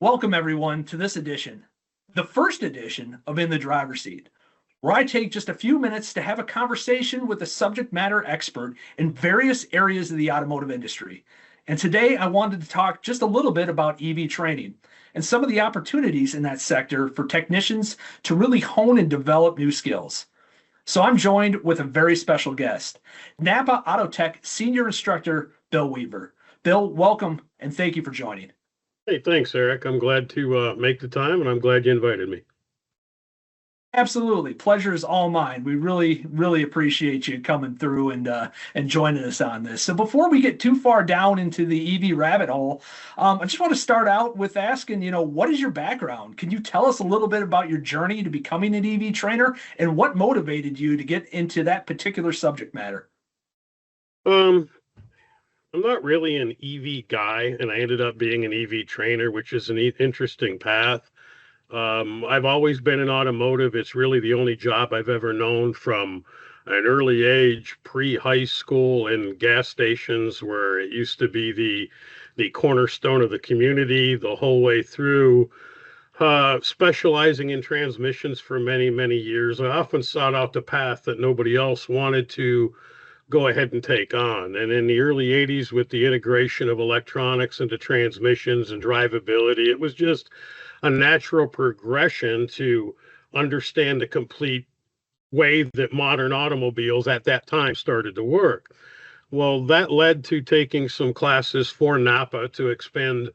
Welcome, everyone, to this edition, the first edition of In the Driver's Seat, where I take just a few minutes to have a conversation with a subject matter expert in various areas of the automotive industry. And today I wanted to talk just a little bit about EV training and some of the opportunities in that sector for technicians to really hone and develop new skills. So I'm joined with a very special guest, Napa Autotech Senior Instructor Bill Weaver. Bill, welcome and thank you for joining. Hey, thanks, Eric. I'm glad to make the time, and I'm glad you invited me. Absolutely. Pleasure is all mine. We really appreciate you coming through and joining us on this. So before we get too far down into the EV rabbit hole, I just want to start out with asking, what is your background? Can you tell us a little bit about your journey to becoming an EV trainer and what motivated you to get into that particular subject matter? Um, I'm not really an EV guy, and I ended up being an EV trainer, which is an interesting path. I've always been in automotive. It's really the only job I've ever known from an early age, pre-high school in gas stations where it used to be the cornerstone of the community the whole way through. Specializing in transmissions for many, many years. I often sought out the path that nobody else wanted to go ahead and take on. And in the early 80s, with the integration of electronics into transmissions and drivability, it was just a natural progression to understand the complete way that modern automobiles at that time started to work. Well, that led to taking some classes for Napa to expand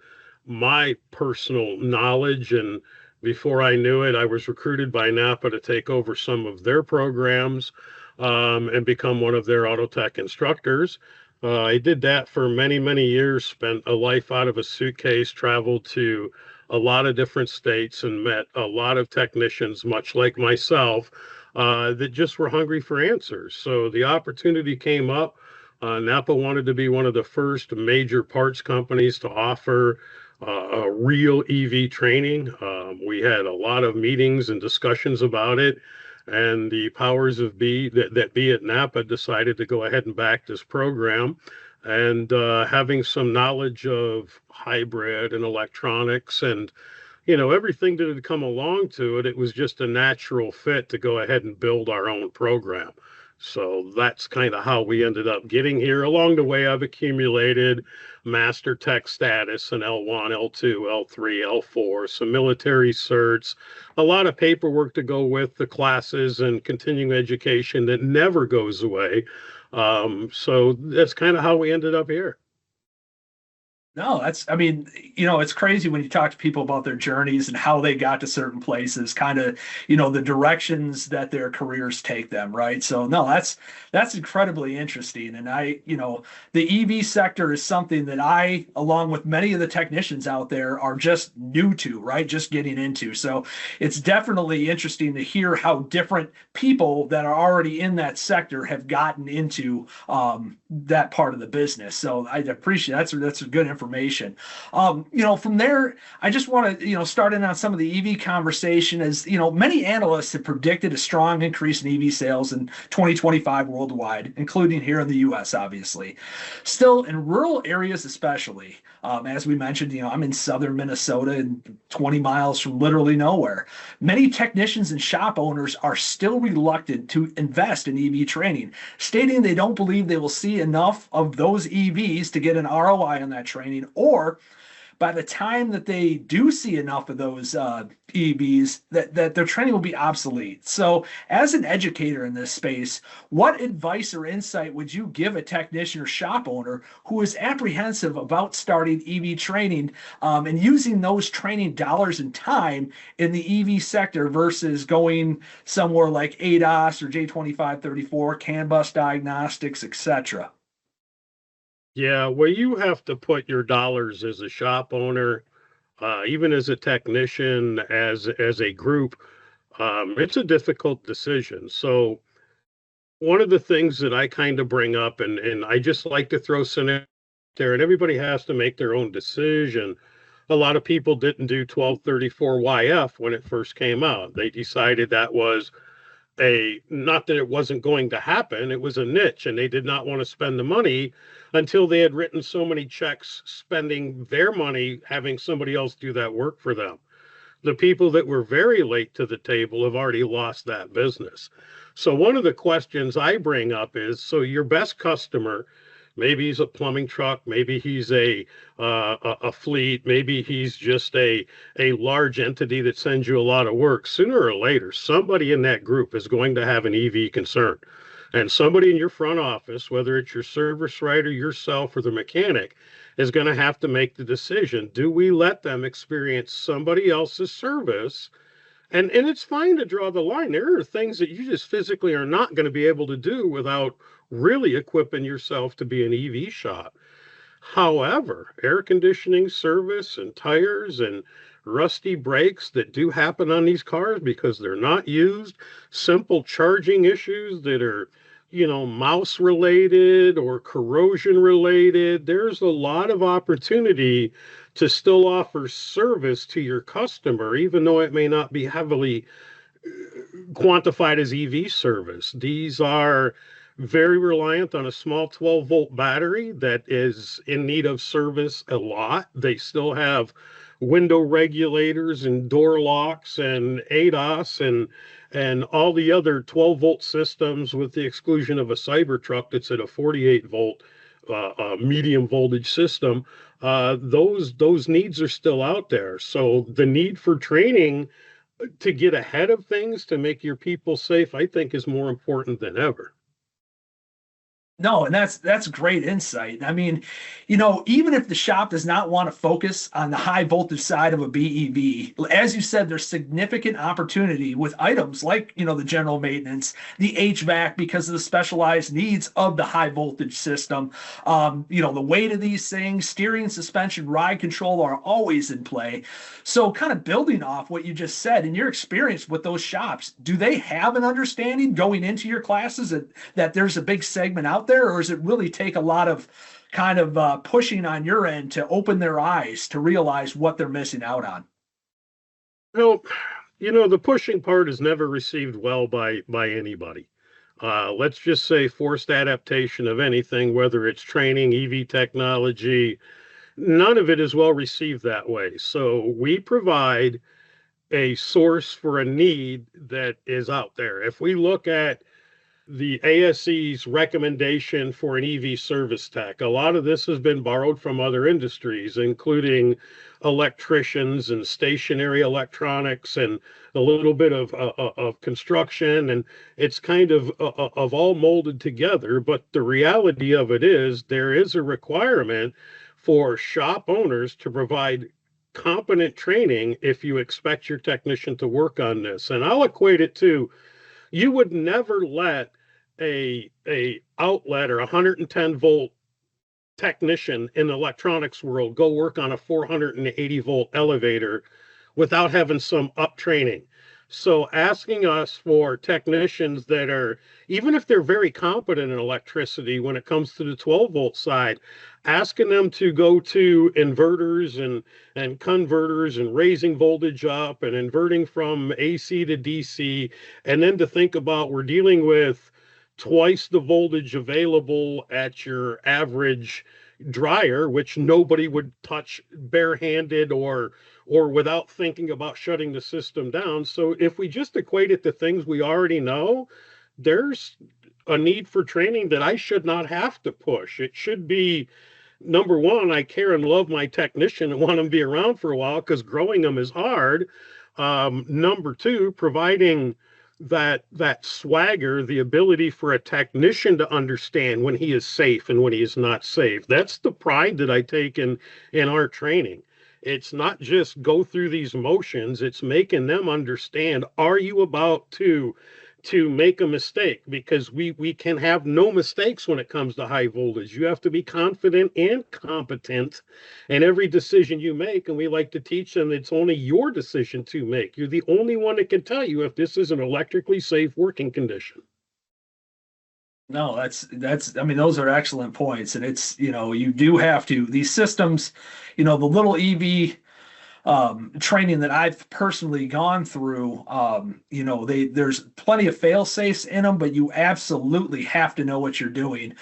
my personal knowledge. And before I knew it, I was recruited by Napa to take over some of their programs and become one of their auto tech instructors. I did that for many, many years, spent a life out of a suitcase, traveled to a lot of different states and met a lot of technicians, much like myself, that just were hungry for answers. So the opportunity came up. Napa wanted to be one of the first major parts companies to offer a real EV training. We had a lot of meetings and discussions about it, and the powers of be that be at Napa decided to go ahead and back this program. And having some knowledge of hybrid and electronics and everything that had come along to it, it was just a natural fit to go ahead and build our own program. So that's kind of how we ended up getting here. Along the way, I've accumulated master tech status in L1, L2, L3, L4, some military certs, a lot of paperwork to go with the classes and continuing education that never goes away. So that's kind of how we ended up here. No, it's crazy when you talk to people about their journeys and how they got to certain places, kind of, the directions that their careers take them, right? So no, that's incredibly interesting. And the EV sector is something that I, along with many of the technicians out there, are just new to, right? Just getting into. So it's definitely interesting to hear how different people that are already in that sector have gotten into that part of the business. So I appreciate that's a good information. From there, I just want to, start in on some of the EV conversation as, many analysts have predicted a strong increase in EV sales in 2025 worldwide, including here in the US, obviously. Still, in rural areas especially, as we mentioned, I'm in southern Minnesota and 20 miles from literally nowhere. Many technicians and shop owners are still reluctant to invest in EV training, stating they don't believe they will see enough of those EVs to get an ROI on that training, or by the time that they do see enough of those EVs, that their training will be obsolete. So, as an educator in this space, what advice or insight would you give a technician or shop owner who is apprehensive about starting EV training and using those training dollars and time in the EV sector versus going somewhere like ADAS or J2534, CAN bus diagnostics, etc.? Yeah, well, you have to put your dollars as a shop owner, even as a technician, as a group. It's a difficult decision. So one of the things that I kind of bring up, and I just like to throw scenario there, and everybody has to make their own decision. A lot of people didn't do 1234 YF when it first came out. They decided that was not that it wasn't going to happen, it was a niche and they did not want to spend the money until they had written so many checks spending their money having somebody else do that work for them. The people that were very late to the table have already lost that business. So one of the questions I bring up is, so your best customer, maybe he's a plumbing truck, maybe he's a fleet, maybe he's just a large entity that sends you a lot of work. Sooner or later, somebody in that group is going to have an EV concern. And somebody in your front office, whether it's your service writer, yourself, or the mechanic, is going to have to make the decision. Do we let them experience somebody else's service? And it's fine to draw the line. There are things that you just physically are not going to be able to do without really equipping yourself to be an EV shop. However, air conditioning service and tires and rusty brakes that do happen on these cars because they're not used, simple charging issues that are, mouse related or corrosion related. There's a lot of opportunity to still offer service to your customer, even though it may not be heavily quantified as EV service. These are very reliant on a small 12-volt battery that is in need of service a lot. They still have window regulators and door locks and ADAS and all the other 12-volt systems, with the exclusion of a Cybertruck that's at a 48-volt medium voltage system. Those needs are still out there. So the need for training to get ahead of things to make your people safe, I think, is more important than ever. No, and that's great insight. I mean, even if the shop does not want to focus on the high voltage side of a BEV, as you said, there's significant opportunity with items like, the general maintenance, the HVAC, because of the specialized needs of the high voltage system. The weight of these things, steering, suspension, ride control are always in play. So kind of building off what you just said, in your experience with those shops, do they have an understanding going into your classes that there's a big segment out there, or does it really take a lot of kind of pushing on your end to open their eyes to realize what they're missing out on? Well, the pushing part is never received well by anybody. Let's just say forced adaptation of anything, whether it's training, EV technology, none of it is well received that way. So we provide a source for a need that is out there. If we look at the ASE's recommendation for an EV service tech, a lot of this has been borrowed from other industries, including electricians and stationary electronics and a little bit of construction. And it's kind of all molded together. But the reality of it is there is a requirement for shop owners to provide competent training if you expect your technician to work on this. And I'll equate it to, you would never let a outlet or 110 volt technician in the electronics world go work on a 480 volt elevator without having some up training. So asking us for technicians that are, even if they're very competent in electricity when it comes to the 12 volt side, asking them to go to inverters and converters and raising voltage up and inverting from AC to DC, and then to think about, we're dealing with twice the voltage available at your average dryer, which nobody would touch barehanded or without thinking about shutting the system down. So if we just equate it to things we already know, there's a need for training that I should not have to push. It should be, number one, I care and love my technician and want them to be around for a while because growing them is hard. Number two, providing that swagger, the ability for a technician to understand when he is safe and when he is not safe. That's the pride that I take in our training. It's not just go through these motions, it's making them understand, are you about to make a mistake? Because we can have no mistakes when it comes to high voltage. You have to be confident and competent in every decision you make. And we like to teach them it's only your decision to make. You're the only one that can tell you if this is an electrically safe working condition. No, I mean, those are excellent points. And it's, you do have to, these systems, the little EV training that I've personally gone through, there's plenty of fail safes in them, but you absolutely have to know what you're doing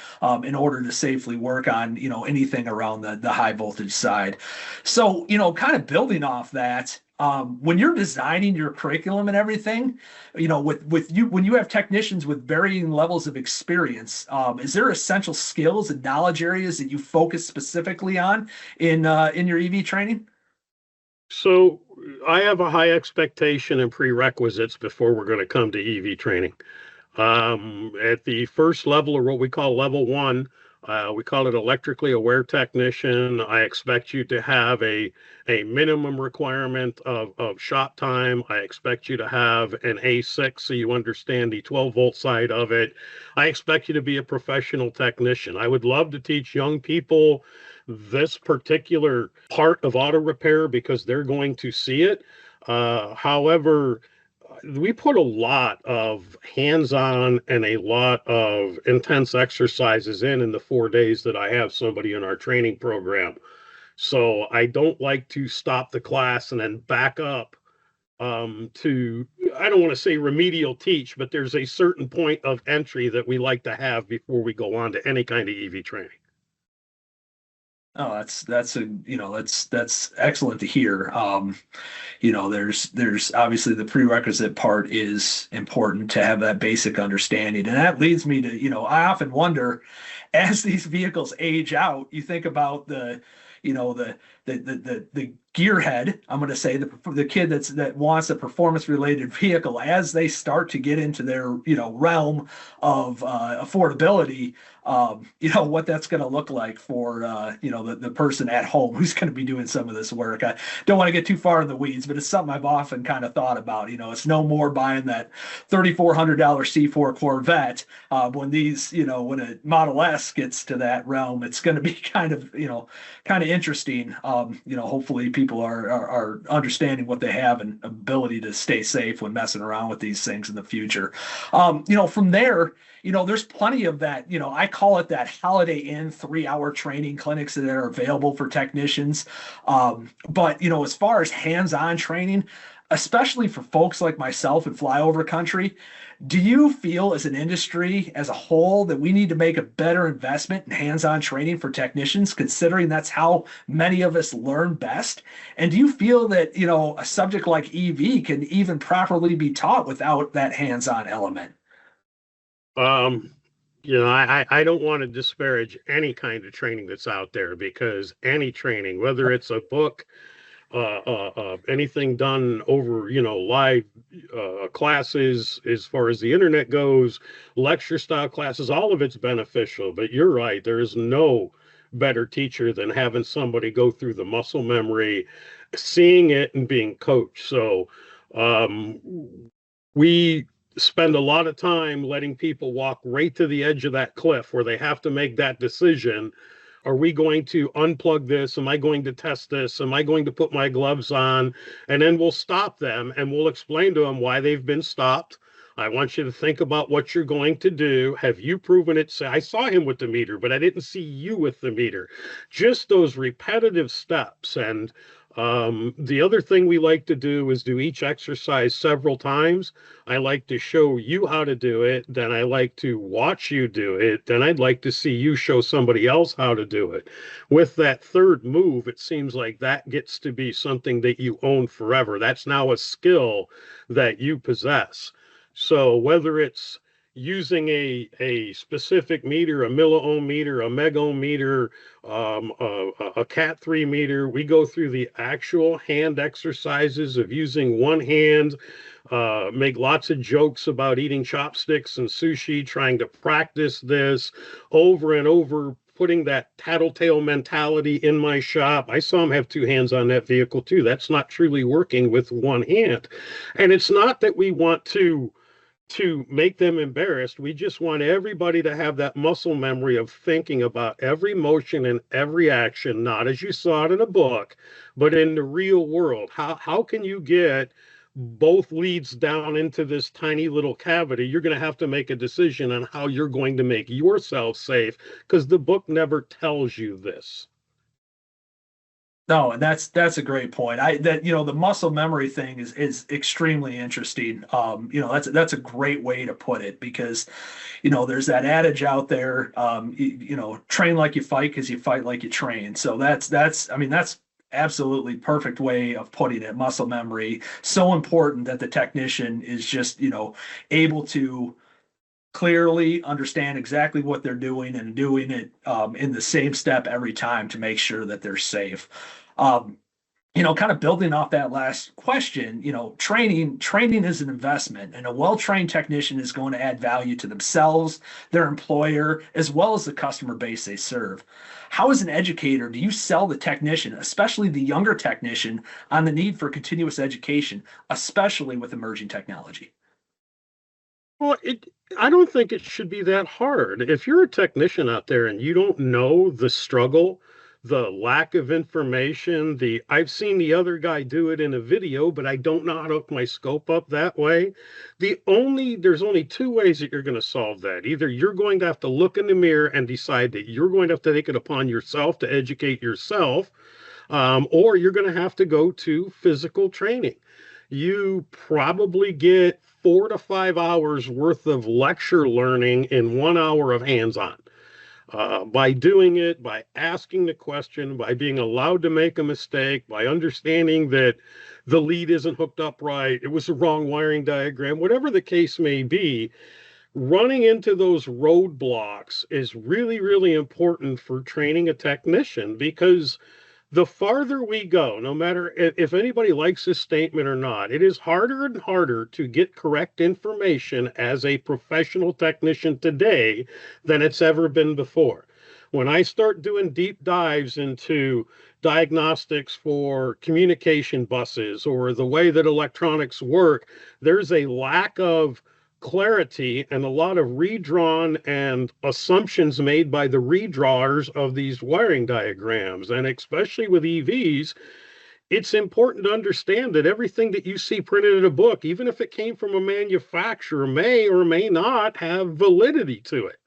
in order to safely work on anything around the high voltage side. So kind of building off that. When you're designing your curriculum and everything, with you when you have technicians with varying levels of experience, is there essential skills and knowledge areas that you focus specifically on in your EV training? So I have a high expectation and prerequisites before we're going to come to EV training. At the first level, or what we call level one, we call it electrically aware technician. I expect you to have a minimum requirement of shop time. I expect you to have an A6 so you understand the 12-volt side of it. I expect you to be a professional technician. I would love to teach young people this particular part of auto repair because they're going to see it. However, we put a lot of hands-on and a lot of intense exercises in the 4 days that I have somebody in our training program. So I don't like to stop the class and then back up to, I don't want to say remedial teach, but there's a certain point of entry that we like to have before we go on to any kind of EV training. Oh, that's excellent to hear. There's obviously the prerequisite part is important to have that basic understanding, and that leads me to I often wonder, as these vehicles age out, you think about you know the gearhead. I'm going to say the kid that wants a performance related vehicle as they start to get into their realm of affordability. What that's going to look like for the person at home who's going to be doing some of this work. I don't want to get too far in the weeds, but it's something I've often kind of thought about. It's no more buying that $3,400 C4 Corvette when a Model S gets to that realm. It's going to be kind of interesting. Hopefully people are understanding what they have and ability to stay safe when messing around with these things in the future. From there, there's plenty of that. I call it that Holiday Inn 3-hour training clinics that are available for technicians. But as far as hands-on training, especially for folks like myself in flyover country, do you feel as an industry as a whole that we need to make a better investment in hands-on training for technicians, considering that's how many of us learn best? And do you feel that, a subject like EV can even properly be taught without that hands-on element? Um, I don't want to disparage any kind of training that's out there because any training, whether it's a book, anything done over, live classes, as far as the internet goes, lecture style classes, all of it's beneficial. But you're right, there is no better teacher than having somebody go through the muscle memory, seeing it and being coached. So um, we spend a lot of time letting people walk right to the edge of that cliff where they have to make that decision. Are we going to unplug this? Am I going to test this? Am I going to put my gloves on? And then we'll stop them and we'll explain to them why they've been stopped. I want you to think about what you're going to do. Have you proven it? Say, I saw him with the meter, but I didn't see you with the meter. Just those repetitive steps. And the other thing we like to do is do each exercise several times. I like to show you how to do it. Then I like to watch you do it. Then I'd like to see you show somebody else how to do it. With that third move, it seems like that gets to be something that you own forever. That's now a skill that you possess. So whether it's using a specific meter, a milliohm meter, a megohm meter, a Cat 3 meter, we go through the actual hand exercises of using one hand, make lots of jokes about eating chopsticks and sushi, trying to practice this over and over, putting that tattletale mentality in my shop. I saw him have two hands on that vehicle too. That's not truly working with one hand. And it's not that we want to make them embarrassed. We just want everybody to have that muscle memory of thinking about every motion and every action, not as you saw it in a book, but in the real world. How can you get both leads down into this tiny little cavity? You're going to have to make a decision on how you're going to make yourself safe because the book never tells you this. No, and that's a great point. The muscle memory thing is extremely interesting. That's a great way to put it because there's that adage out there, train like you fight because you fight like you train. So that's absolutely perfect way of putting it. Muscle memory, so important that the technician is just, able to clearly understand exactly what they're doing and doing it in the same step every time to make sure that they're safe. Um, kind of building off that last question, training is an investment, and a well-trained technician is going to add value to themselves, their employer, as well as the customer base they serve. How, as an educator, do you sell the technician, especially the younger technician, on the need for continuous education, especially with emerging technology? Well, I don't think it should be that hard. If you're a technician out there and you don't know the struggle, the lack of information, I've seen the other guy do it in a video, but I don't know how to hook my scope up that way. There's only two ways that you're going to solve that. Either you're going to have to look in the mirror and decide that you're going to have to take it upon yourself to educate yourself, or you're going to have to go to physical training. You probably get 4 to 5 hours worth of lecture learning in 1 hour of hands-on. By doing it, by asking the question, by being allowed to make a mistake, by understanding that the lead isn't hooked up right, it was the wrong wiring diagram, whatever the case may be, running into those roadblocks is really, really important for training a technician, because the farther we go, no matter if anybody likes this statement or not, it is harder and harder to get correct information as a professional technician today than it's ever been before. When I start doing deep dives into diagnostics for communication buses or the way that electronics work, there's a lack of clarity and a lot of redrawn and assumptions made by the redrawers of these wiring diagrams. And especially with EVs, it's important to understand that everything that you see printed in a book, even if it came from a manufacturer, may or may not have validity to it.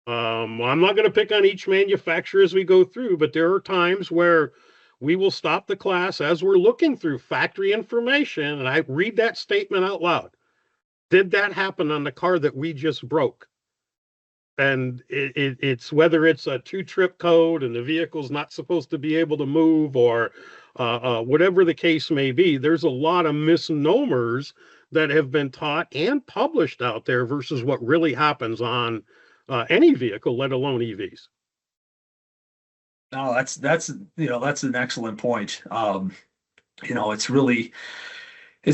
I'm not going to pick on each manufacturer as we go through, but there are times where we will stop the class as we're looking through factory information, and I read that statement out loud. Did that happen on the car that we just broke? And it's whether it's a 2-trip code and the vehicle's not supposed to be able to move, or whatever the case may be, there's a lot of misnomers that have been taught and published out there versus what really happens on any vehicle, let alone EVs. No, that's an excellent point. It's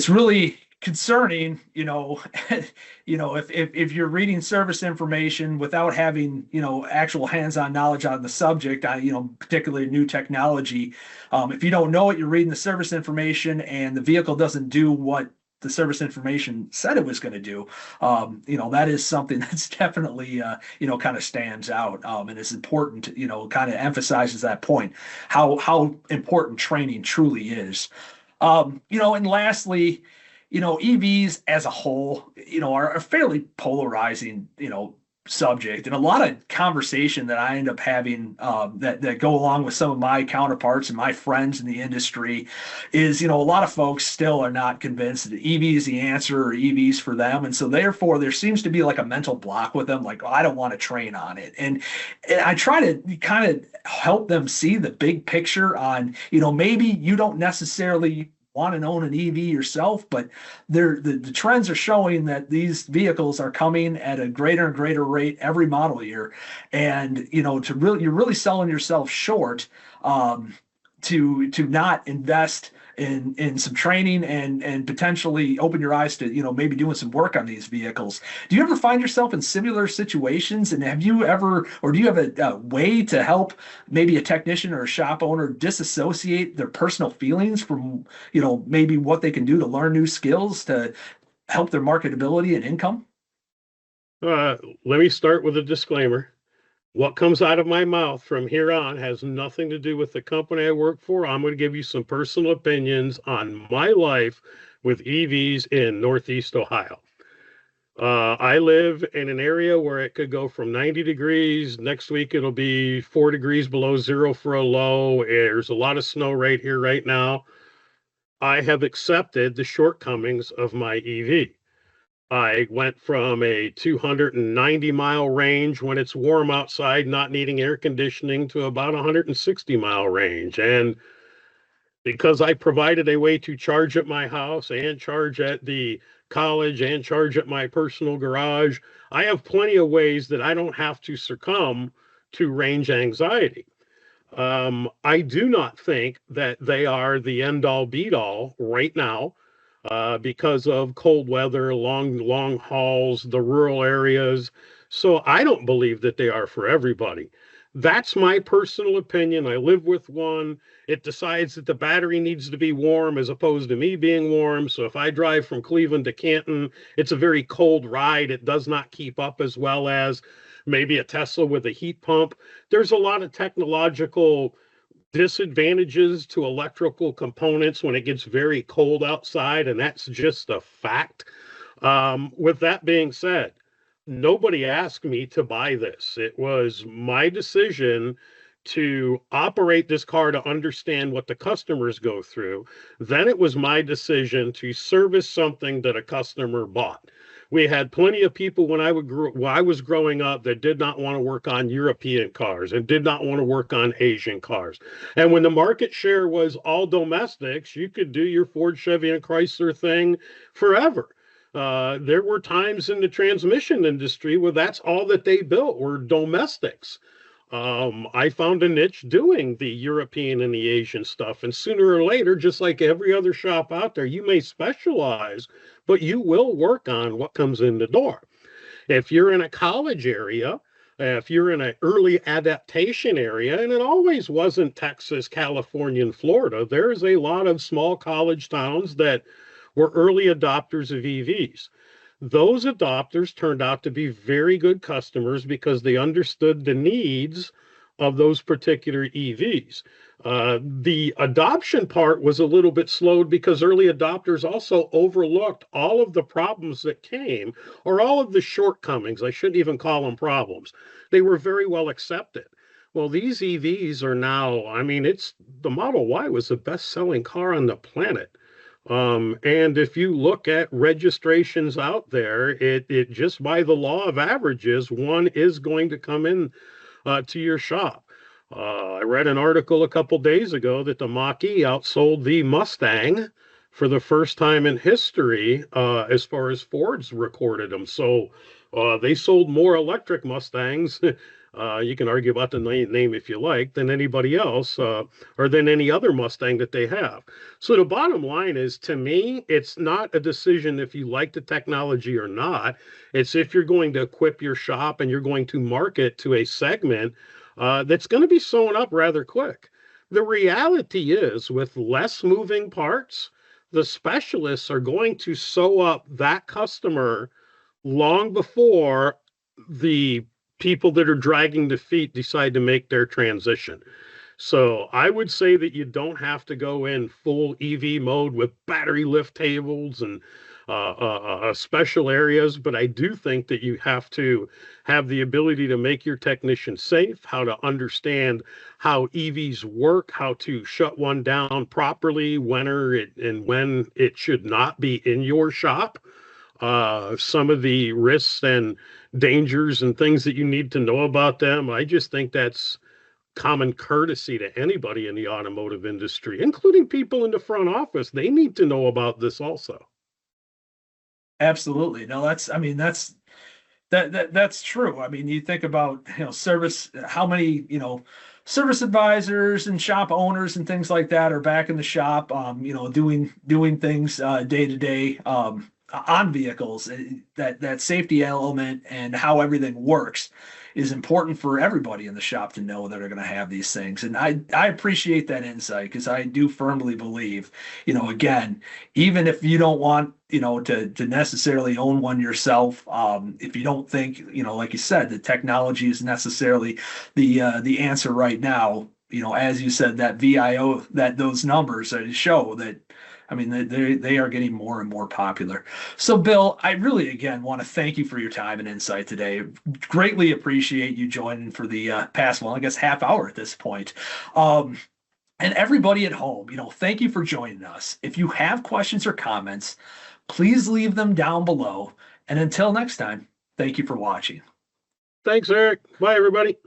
really concerning, if you're reading service information without having, actual hands-on knowledge on the subject, particularly new technology. If you don't know it, you're reading the service information and the vehicle doesn't do what the service information said it was going to do. That is something that's definitely, kind of stands out, and is important, kind of emphasizes that point, how important training truly is. And lastly, EVs as a whole, are a fairly polarizing, subject, and a lot of conversation that I end up having, that go along with some of my counterparts and my friends in the industry is, a lot of folks still are not convinced that EV is the answer or EVs for them, and so therefore there seems to be like a mental block with them, like, oh, I don't want to train on it, and I try to kind of help them see the big picture on, maybe you don't necessarily want to own an EV yourself, but the trends are showing that these vehicles are coming at a greater and greater rate every model year, and you're really selling yourself short, to not invest in some training and potentially open your eyes to maybe doing some work on these vehicles. Do you ever find yourself in similar situations, and have you ever, or do you have a way to help maybe a technician or a shop owner disassociate their personal feelings from maybe what they can do to learn new skills to help their marketability and income? Let me start with a disclaimer. What comes out of my mouth from here on has nothing to do with the company I work for. I'm going to give you some personal opinions on my life with EVs in Northeast Ohio. I live in an area where it could go from 90 degrees. Next week, it'll be 4 degrees below zero for a low. There's a lot of snow right here, right now. I have accepted the shortcomings of my EV. I went from a 290-mile range when it's warm outside, not needing air conditioning, to about 160-mile range. And because I provided a way to charge at my house and charge at the college and charge at my personal garage, I have plenty of ways that I don't have to succumb to range anxiety. I do not think that they are the end all beat all right now, because of cold weather, long hauls, the rural areas. So I don't believe that they are for everybody. That's my personal opinion. I live with one. It decides that the battery needs to be warm as opposed to me being warm. So if I drive from Cleveland to Canton, it's a very cold ride. It does not keep up as well as maybe a Tesla with a heat pump. There's a lot of technological disadvantages to electrical components when it gets very cold outside, and that's just a fact. With that being said, nobody asked me to buy this. It was my decision to operate this car to understand what the customers go through. Then it was my decision to service something that a customer bought. We had plenty of people when I was growing up that did not want to work on European cars and did not want to work on Asian cars. And when the market share was all domestics, you could do your Ford, Chevy, and Chrysler thing forever. There were times in the transmission industry where that's all that they built were domestics. I found a niche doing the European and the Asian stuff. And sooner or later, just like every other shop out there, you may specialize, but you will work on what comes in the door. If you're in a college area, if you're in an early adaptation area, and it always wasn't Texas, California, and Florida, there's a lot of small college towns that were early adopters of EVs. Those adopters turned out to be very good customers because they understood the needs of those particular EVs. The adoption part was a little bit slowed because early adopters also overlooked all of the problems that came, or all of the shortcomings. I shouldn't even call them problems. They were very well accepted. Well, these EVs are now, I mean, it's the Model Y was the best selling car on the planet. And if you look at registrations out there, it just by the law of averages, one is going to come in to your shop. I read an article a couple days ago that the Mach-E outsold the Mustang for the first time in history, as far as Ford's recorded them. So they sold more electric Mustangs. You can argue about the name if you like, than anybody else, or than any other Mustang that they have. So the bottom line is, to me, it's not a decision if you like the technology or not. It's if you're going to equip your shop and you're going to market to a segment that's going to be sewn up rather quick. The reality is, with less moving parts, the specialists are going to sew up that customer long before the people that are dragging the feet decide to make their transition. So I would say that you don't have to go in full EV mode with battery lift tables and special areas, but I do think that you have to have the ability to make your technician safe, how to understand how EVs work, how to shut one down properly, when it should not be in your shop. Some of the risks and dangers and things that you need to know about them. I just think that's common courtesy to anybody in the automotive industry, including people in the front office. They need to know about this also. Absolutely. No, that's true. I mean, you think about, service, how many, service advisors and shop owners and things like that are back in the shop, doing things day to day on vehicles. That safety element and how everything works is important for everybody in the shop to know that are going to have these things. And I appreciate that insight, because I do firmly believe, again, even if you don't want, to necessarily own one yourself, if you don't think, like you said, the technology is necessarily the answer right now, as you said, that VIO, that those numbers that show that, I mean, they are getting more and more popular. So, Bill, I really again want to thank you for your time and insight today. Greatly appreciate you joining for the past, well, I guess half hour at this point. Um, and everybody at home, thank you for joining us. If you have questions or comments, please leave them down below. And until next time, thank you for watching. Thanks, Eric. Bye, everybody.